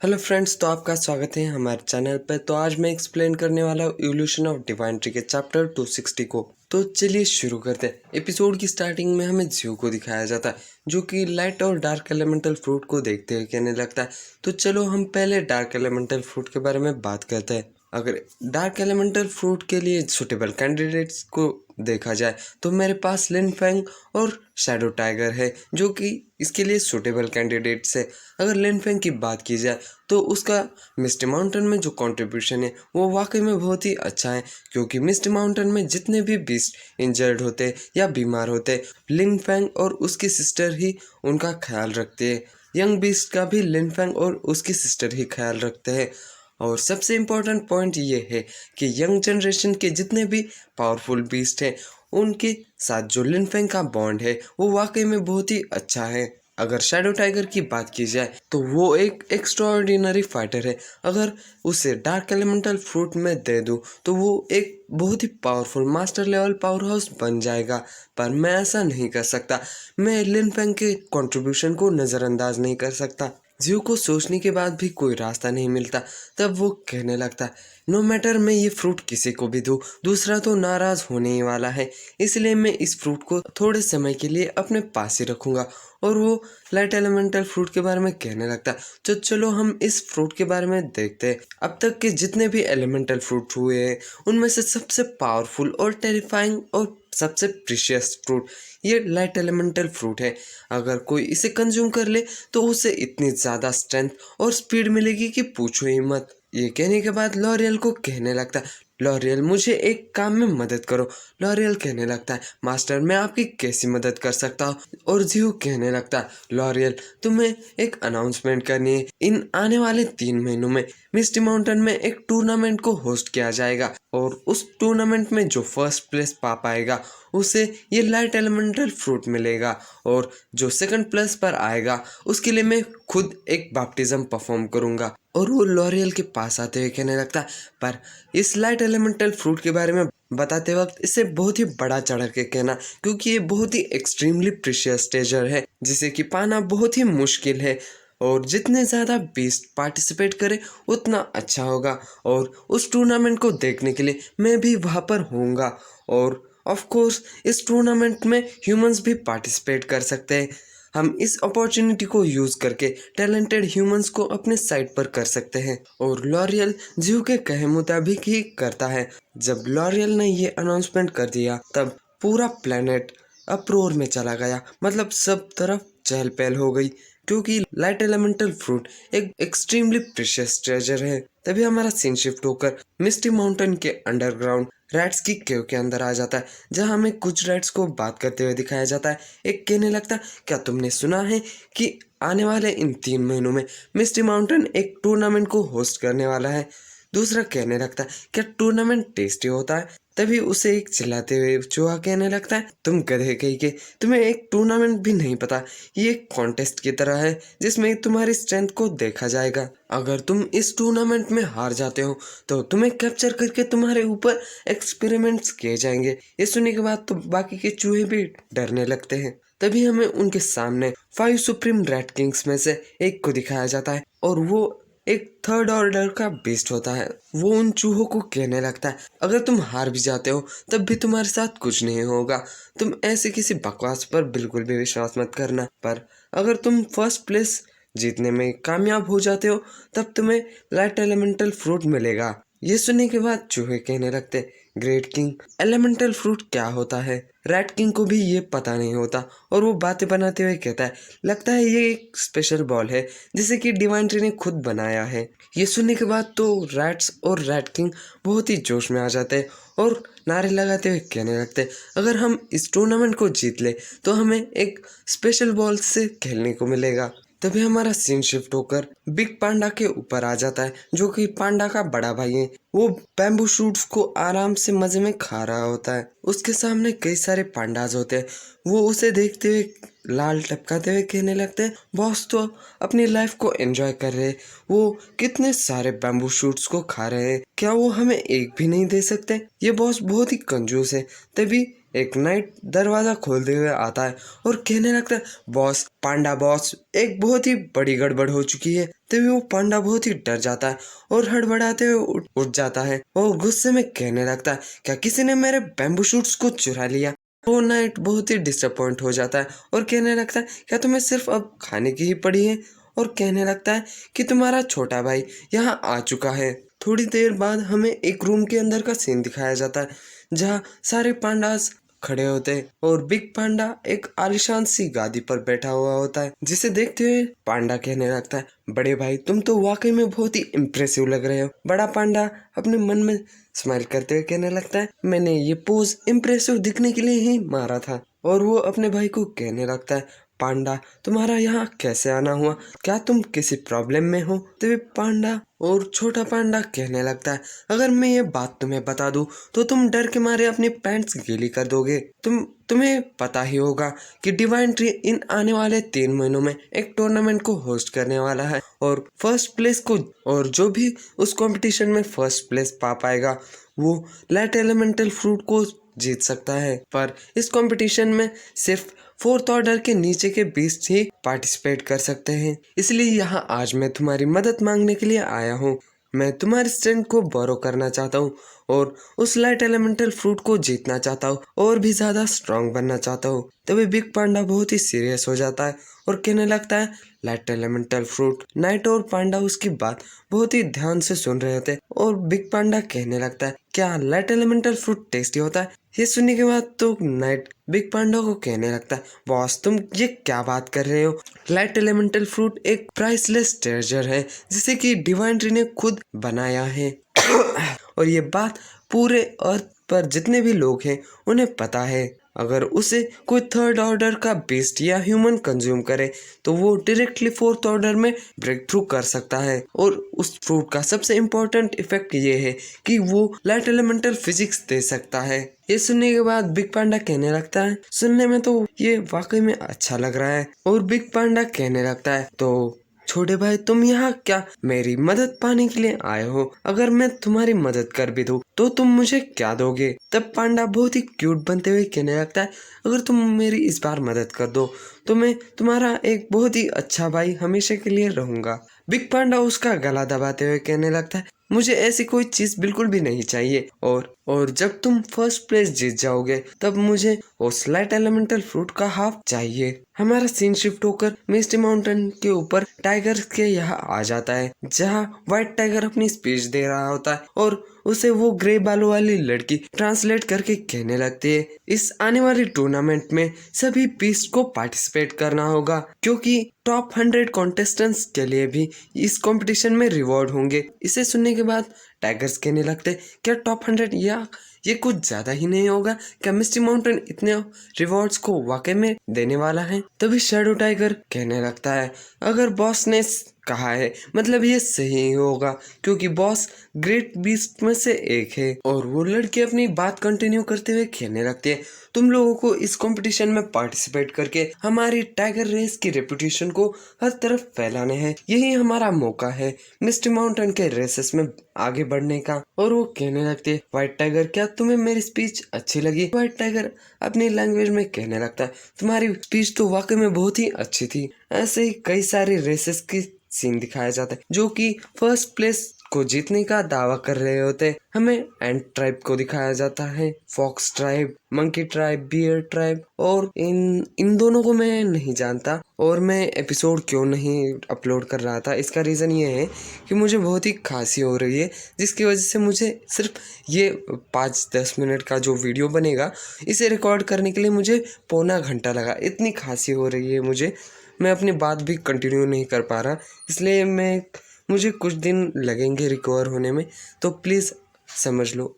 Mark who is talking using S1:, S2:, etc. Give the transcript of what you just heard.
S1: Hello friends, तो आपका स्वागत है हमारे चैनल पे। तो आज मैं एक्सप्लेन करने वाला हूँ इवोल्यूशन ऑफ डिवाइन ट्री के चैप्टर 260 को। तो चलिए शुरू करते हैं। एपिसोड की स्टार्टिंग में हमें ज़ीऊ को दिखाया जाता है, जो कि लाइट और डार्क एलिमेंटल फ्रूट को देखते हुए कहने लगता है, तो चलो हम पहले डार्क एलिमेंटल फ्रूट के बारे में बात करते हैं। अगर डार्क एलिमेंटल फ्रूट के लिए सुटेबल कैंडिडेट्स को देखा जाए तो मेरे पास लिनफेंग और शैडो टाइगर है, जो कि इसके लिए सुटेबल कैंडिडेट्स है। अगर लिनफेंग की बात की जाए तो उसका मिस्टी माउंटेन में जो कंट्रीब्यूशन है वो वाकई में बहुत ही अच्छा है, क्योंकि मिस्टी माउंटेन में जितने भी बीस्ट इंजर्ड होते या बीमार होते, लिनफेंग और उसकी सिस्टर ही उनका ख्याल रखते हैं। यंग बीस्ट का भी लिनफेंग और उसकी सिस्टर ही ख्याल रखते हैं। और सबसे इम्पोर्टेंट पॉइंट ये है कि यंग जनरेशन के जितने भी पावरफुल बीस्ट हैं, उनके साथ जो लिनफेंग का बॉन्ड है वो वाकई में बहुत ही अच्छा है। अगर शैडो टाइगर की बात की जाए तो वो एक एक्स्ट्राऑर्डिनरी फाइटर है। अगर उसे डार्क एलिमेंटल फ्रूट में दे दूँ तो वो एक बहुत ही powerful master level powerhouse बन जाएगा, पर मैं ऐसा नहीं कर सकता। मैं लिनफेंग के कंट्रीब्यूशन को नज़रअंदाज नहीं कर सकता। जियो को सोचने के बाद भी कोई रास्ता नहीं मिलता, तब वो कहने लगता, नो मैटर मैं ये फ्रूट किसी को भी दूँ, दूसरा तो नाराज़ होने ही वाला है, इसलिए मैं इस फ्रूट को थोड़े समय के लिए अपने पास ही रखूँगा। और वो लाइट एलिमेंटल फ्रूट के बारे में कहने लगता, तो चलो हम इस फ्रूट के बारे में देखते हैं। अब तक के जितने भी एलिमेंटल फ्रूट हुए हैं उनमें से सबसे पावरफुल और टेरिफाइंग और सबसे प्रीशियस फ्रूट ये लाइट एलिमेंटल फ्रूट है। अगर कोई इसे कंज्यूम कर ले तो उसे इतनी ज़्यादा स्ट्रेंथ और स्पीड मिलेगी कि पूछो ही मत। ये कहने के बाद लॉरियल को कहने लगता है, लॉरियल मुझे एक काम में मदद करो। लॉरियल कहने लगता है, मास्टर मैं आपकी कैसी मदद कर सकता हूँ। और जियो कहने लगता है, लॉरियल तुम्हें एक अनाउंसमेंट करनी है। इन आने वाले 3 महीनों में मिस्टी माउंटेन में एक टूर्नामेंट को होस्ट किया जाएगा, और उस टूर्नामेंट में जो फर्स्ट प्लेस पा पाएगा उसे ये लाइट एलिमेंटल फ्रूट मिलेगा, और जो सेकंड प्लेस पर आएगा उसके लिए मैं खुद एक बैप्टिज्म परफॉर्म करूंगा। और वो लॉरियल के पास आते हुए कहने लगता है, पर इस लाइट एलिमेंटल फ्रूट के बारे में बताते वक्त इसे बहुत ही बड़ा चढ़ के कहना, क्योंकि ये बहुत ही एक्सट्रीमली प्रीशियस ट्रेजर है जिसे कि पाना बहुत ही मुश्किल है। और जितने ज़्यादा बीस्ट पार्टिसिपेट करे उतना अच्छा होगा, और उस टूर्नामेंट को देखने के लिए मैं भी वहाँ पर होऊंगा। और ऑफ कोर्स इस टूर्नामेंट में ह्यूमंस भी पार्टिसिपेट कर सकते हैं। हम इस अपॉर्चुनिटी को यूज़ करके टैलेंटेड ह्यूमंस को अपने साइड पर कर सकते हैं। और लॉरियल जियो के कहे मुताबिक ही करता है। जब लॉरियल ने ये अनाउंसमेंट कर दिया तब पूरा प्लेनेट अप्रोर में चला गया, मतलब सब तरफ चहल पहल हो गई, क्योंकि लाइट एलिमेंटल फ्रूट एक एक्सट्रीमली प्रीशियस ट्रेजर है। तभी हमारा सीन शिफ्ट होकर मिस्टी माउंटेन के अंडरग्राउंड रैट्स की केव के अंदर आ जाता है, जहां हमें कुछ रैट्स को बात करते हुए दिखाया जाता है। एक कहने लगता है, क्या तुमने सुना है कि आने वाले इन 3 महीनों में मिस्टी माउंटेन एक टूर्नामेंट को होस्ट करने वाला है। दूसरा कहने लगता है, क्या टूर्नामेंट टेस्टी होता है। तभी उसे एक चिल्लाते हुए चूहा कहने लगता है, तुम गधे कहीं के, तुम्हें एक टूर्नामेंट भी नहीं पता। ये एक कॉन्टेस्ट की तरह है जिसमें तुम्हारी स्ट्रेंथ को देखा जाएगा। अगर तुम इस टूर्नामेंट में हार जाते हो तो तुम्हें कैप्चर करके तुम्हारे ऊपर एक्सपेरिमेंट्स किए जाएंगे। ये सुनने के बाद तो बाकी के चूहे भी डरने लगते हैं। तभी हमें उनके सामने 5 सुप्रीम रैट किंग्स में से एक को दिखाया जाता है, और वो एक थर्ड ऑर्डर का बीस्ट होता है। वो उन चूहों को कहने लगता है, अगर तुम हार भी जाते हो तब भी तुम्हारे साथ कुछ नहीं होगा। तुम ऐसे किसी बकवास पर बिल्कुल भी विश्वास मत करना, पर अगर तुम फर्स्ट प्लेस जीतने में कामयाब हो जाते हो तब तुम्हें लाइट एलिमेंटल फ्रूट मिलेगा। ये सुनने के बाद चूहे कहने लगते, ग्रेट किंग, एलिमेंटल फ्रूट क्या होता है। रैट किंग को भी ये पता नहीं होता, और वो बातें बनाते हुए कहता है, लगता है ये एक स्पेशल बॉल है जिसे कि डिवाइन ट्री ने खुद बनाया है। ये सुनने के बाद तो रैट्स और रैट किंग बहुत ही जोश में आ जाते हैं और नारे लगाते हुए कहने लगते हैं, अगर हम इस टूर्नामेंट को जीत ले तो हमें एक स्पेशल बॉल से खेलने को मिलेगा। तभी हमारा सीन शिफ्ट होकर बिग पांडा के ऊपर आ जाता है, जो कि पांडा का बड़ा भाई है। वो बैम्बू शूट्स को आराम से मजे में खा रहा होता है। उसके सामने कई सारे पांडाज होते हैं। वो उसे देखते हुए लाल टपकाते हुए कहने लगते हैं, बॉस तो अपनी लाइफ को एंजॉय कर रहे हैं, वो कितने सारे बैम्बू शूट्स को खा रहे हैं, क्या वो हमें एक भी नहीं दे सकते। ये बॉस बहुत ही कंजूस है। तभी एक नाइट दरवाजा खोलते हुए आता है और कहने लगता है, बॉस, पांडा बॉस, एक बहुत ही बड़ी गड़बड़ हो चुकी है। तभी वो पांडा बहुत ही डर जाता है और हड़बड़ाते हुए उठ जाता है और गुस्से में कहने लगता है, क्या किसी ने मेरे बैम्बू शूट्स को चुरा लिया? वो नाइट बहुत ही डिसअपॉइंट हो जाता है और कहने लगता है, क्या तुम्हें सिर्फ अब खाने की ही पड़ी है? और कहने लगता है कि तुम्हारा छोटा भाई यहाँ आ चुका है। थोड़ी देर बाद हमें एक रूम के अंदर का सीन दिखाया जाता है जहाँ सारे पांडास खड़े होते हैं और बिग पांडा एक आलिशान सी गादी पर बैठा हुआ होता है, जिसे देखते हुए पांडा कहने लगता है, बड़े भाई, तुम तो वाकई में बहुत ही इम्प्रेसिव लग रहे हो। बड़ा पांडा अपने मन में स्माइल करते हुए कहने लगता है, मैंने ये पोज इम्प्रेसिव दिखने के लिए ही मारा था। और वो अपने भाई को कहने लगता है, पांडा, तुम्हारा यहाँ कैसे आना हुआ? क्या तुम किसी प्रॉब्लम में हो? तभी पांडा और छोटा पांडा कहने लगता है, अगर मैं ये बात तुम्हें बता दूं तो तुम डर के मारे अपनी पैंट्स गीली कर दोगे। तुम्हें पता ही होगा कि डिवाइन ट्री इन आने वाले 3 महीनों में एक टूर्नामेंट को होस्ट करने वाला है और फर्स्ट प्लेस को, और जो भी उस कंपटीशन में फर्स्ट प्लेस पा पाएगा वो लाइट एलिमेंटल फ्रूट को जीत सकता है। पर इस कंपटीशन में सिर्फ 4th ऑर्डर के नीचे के बीस्ट ही पार्टिसिपेट कर सकते हैं। इसलिए यहाँ आज मैं तुम्हारी मदद मांगने के लिए आया हूँ। मैं तुम्हारी स्ट्रेंथ को बोरो करना चाहता हूँ और उस लाइट एलिमेंटल फ्रूट को जीतना चाहता हूँ और भी ज्यादा स्ट्रांग बनना चाहता हूँ। तभी बिग पांडा बहुत ही सीरियस हो जाता है और कहने लगता है, लाइट एलिमेंटल फ्रूट। नाइट और पांडा उसकी बात बहुत ही ध्यान से सुन रहे थे और बिग पांडा कहने लगता है, क्या लाइट एलिमेंटल फ्रूट टेस्टी होता है? ये सुनने के बाद तो नाइट बिग पांडा को कहने लगता है, बॉस, तुम ये क्या बात कर रहे हो? लाइट एलिमेंटल फ्रूट एक प्राइसलेस ट्रेजर है जिसे कि डिवाइन ट्री ने खुद बनाया है और ये बात पूरे अर्थ पर जितने भी लोग हैं उन्हें पता है। अगर उसे कोई 3rd ऑर्डर का बीस्ट या ह्यूमन कंज्यूम करे तो वो डायरेक्टली 4th ऑर्डर में ब्रेक थ्रू कर सकता है। और उस फ्रूट का सबसे इम्पोर्टेंट इफेक्ट ये है कि वो लाइट एलिमेंटल फिजिक्स दे सकता है। ये सुनने के बाद बिग पांडा कहने लगता है, सुनने में तो ये वाकई में अच्छा लग रहा है। और बिग पांडा कहने लगता है, तो छोटे भाई, तुम यहाँ क्या मेरी मदद पाने के लिए आए हो? अगर मैं तुम्हारी मदद कर भी दूँ तो तुम मुझे क्या दोगे? तब पांडा बहुत ही क्यूट बनते हुए कहने लगता है, अगर तुम मेरी इस बार मदद कर दो तो मैं तुम्हारा एक बहुत ही अच्छा भाई हमेशा के लिए रहूंगा। बिग पांडा उसका गला दबाते हुए कहने लगता है, मुझे ऐसी कोई चीज बिल्कुल भी नहीं चाहिए और जब तुम फर्स्ट प्लेस जीत जाओगे तब मुझे उस लाइट एलिमेंटल फ्रूट का हाफ चाहिए। हमारा सीन शिफ्ट होकर मिस्टी माउंटेन के ऊपर टाइगर के यहाँ आ जाता है जहाँ व्हाइट टाइगर अपनी स्पीच दे रहा होता है और उसे वो ग्रे बालों वाली लड़की ट्रांसलेट करके कहने लगती है, इस आने वाली टूर्नामेंट में सभी बीस्ट को पार्टिसिपेट करना होगा क्योंकि टॉप 100 कॉन्टेस्टेंट्स के लिए भी इस कंपटीशन में रिवॉर्ड होंगे। इसे सुनने के बाद टाइगर्स कहने लगते, क्या टॉप 100 या ये कुछ ज्यादा ही नहीं होगा? क्या मिस्टी माउंटेन इतने रिवॉर्ड्स को वाकई में देने वाला है? तभी शैडो टाइगर कहने लगता है, अगर बॉस ने कहा है मतलब ये सही ही होगा क्योंकि बॉस ग्रेट बीस्ट में से एक है। और वो लड़की अपनी बात कंटिन्यू करते हुए कहने लगती है, तुम लोगों को इस कंपटीशन में पार्टिसिपेट करके हमारी टाइगर रेस की रेपुटेशन को हर तरफ फैलाने हैं। यही हमारा मौका है मिस्टी माउंटेन के रेसेस में आगे बढ़ने का। और वो कहने लगती है, व्हाइट टाइगर, क्या तुम्हें मेरी स्पीच अच्छी लगी? व्हाइट टाइगर अपनी लैंग्वेज में कहने लगता है, तुम्हारी स्पीच तो वाकई में बहुत ही अच्छी थी। ऐसे ही कई सारे रेसेस की सीन दिखाया जाता है जो कि फर्स्ट प्लेस को जीतने का दावा कर रहे होते। हमें एंट ट्राइब को दिखाया जाता है, fox tribe, monkey tribe, bear tribe, और इन दोनों को मैं नहीं जानता और मैं एपिसोड क्यों नहीं अपलोड कर रहा था, इसका रीज़न ये है कि मुझे बहुत ही खांसी हो रही है जिसकी वजह से मुझे सिर्फ ये 5-10 मिनट का जो वीडियो बनेगा इसे रिकॉर्ड करने के लिए मुझे पौना घंटा लगा। इतनी खांसी हो रही है मुझे, मैं अपनी बात भी कंटिन्यू नहीं कर पा रहा, इसलिए मुझे कुछ दिन लगेंगे रिकवर होने में, तो प्लीज़ समझ लो।